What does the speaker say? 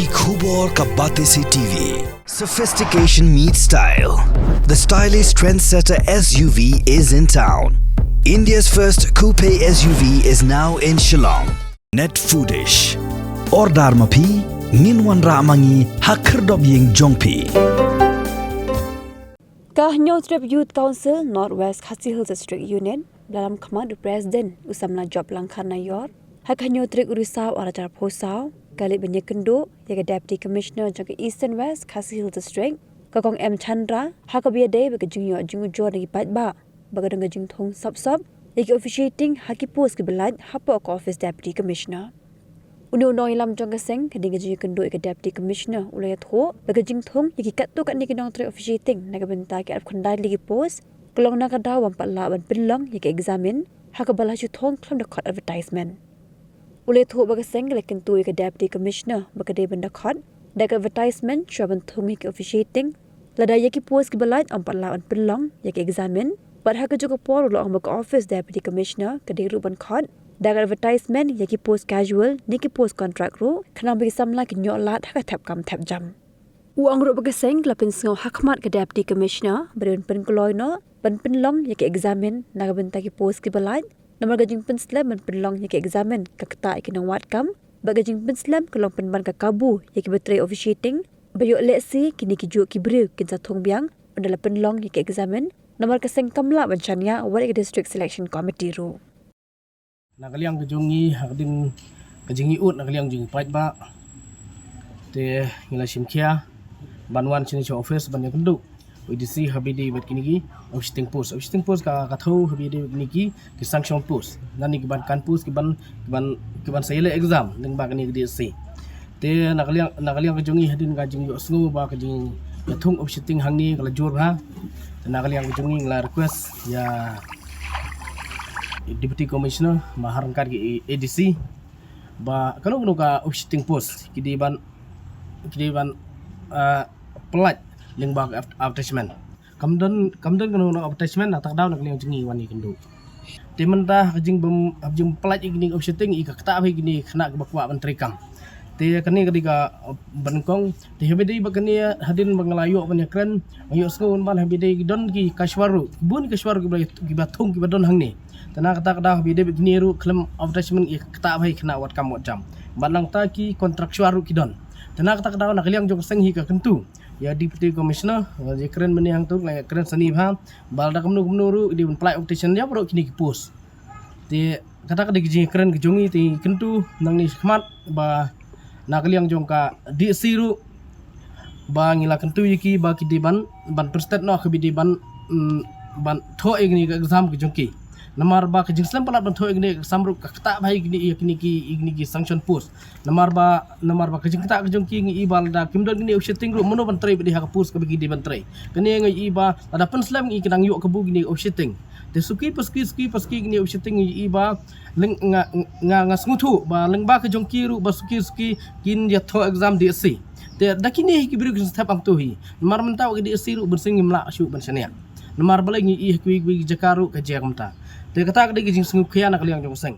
की खूब और का बातें से TV sophistication meets style. The stylish trendsetter SUV is in town. India's first coupe SUV is now in Shillong. Net foodish or darmapi minwan ramangi hakrdob ying jongpi. Kahnyo Trip Youth Council Northwest Khasi Hills District Union dalam Khmat President usamna job langkana yor Hakanyo Trip Urisau Arajar Posau kali banyak kendo yaga Deputy Commissioner jaga Eastern West Khasi Hills District kakong M Chandra hakabia day baga jingyo jingu jor nagi patba baga danga jing thong sop yaga officiating haki post ke belaj hapa ka office Deputy Commissioner Unu ilam jong kaseng kadinga jing kendo yaga Deputy Commissioner ulaya tho baga jing thong yaga katto kat ni kinong tre officiating naga benta ke arab khandai lagi post kelong naga daw wampat la ban pilong yaga examine hakabala ju thong Khlem the Khot advertisement Ulay tho baga seng lekin tu yaga Deputy Commissioner baga de benda Khot dak advertisement shaban thong yaga officiating lada yaki post ki balaj ampat la ban pilong yaga examine but haka juga por lo ang baga office Deputy Commissioner kadi ruban Khot dak advertisement yaki post casual niki post contract ro khana bagi samla ki nyok lat haka thap kam thap jam uang ro baga seng lapin sngo hakmat ke Deputy Commissioner beren pen kloy no ban pilong yaki examine naga benta ki post ki balaj Nomor gajing pen slam ban penlong yaki examine kakta ikinang wat kam bagajing pen slam kelong penban ka kabu yaki betray officiating bayo leksi kini ki ju ki Briew kinsa thong biang undala penlong yaki examine nomor kaseng kamla banchanya war district selection committee ro Nakaliang kejungi hakdin kejungi ut nakaliang jungi pait ba te ngila simkia banwan sini cho office ban yakundu UDC habidi bat kinigi officiating post ka kathau habidi niki ki sanction post nani ki ban kan post ki ban sayele exam ning ba kani di se te nakaliang kejungi hadin ga jing yo snu ba ka jing thung officiating hangni kala jor ha nakaliang kejungi ngla request ya Deputy Commissioner maharangkar ki ADC ba kalau ka officiating post ki ban pelat ling bag advertisement kamdan kanu advertisement atak daw nakliang jingi wani kendo timenta jing pelat igni officiating i kakta bhi gini khana bakwa menteri kam te kani kadiga bankong te hebedi bakani hadin banglayo banya kren ayo skon ban hebedi don ki kashwaru ki bathung ki badon hangni tana kata kada hebedi begini ru Khlem advertisement i kakta bhi khana wat kam wat jam balang ta ki kontraktuaru ki don tana kata kada nakliang jong seng hi ka kentu ya Deputy Commissioner je keren meni hang tu lai keren seni bha balda kamnu ru di apply optation ya pro kini ki post te kata kada je keren gejongi ti kentu nang ni khmat ba nakaliang jong ka DC ru ba ngila kentu yiki ba ki di ban prestat no khabi di ban tho igni exam ki jongki namar ba ke jingslam palat ban tho igni exam ru kakta bhai igni ki sanction post namar ba ke jingta ke jongki ngi bal da kimdon gini officiating ru mono ban trai bidi ha post ka bagi di ban trai kani ngi ba ada pen slam ngi kinang yok kebu gini officiating te suki paski gini officiating ngi ba leng nga snguthu ba leng ba ke jongki ru ba suki kin ya tho exam DSC te dakini ki biru kin step am tu hi namar mentau ke DSC ru bersing ngimla syu ban sania namar balai ngi kui jakaru ke jakamta te kata ke jing sngu khia nak liang jong seng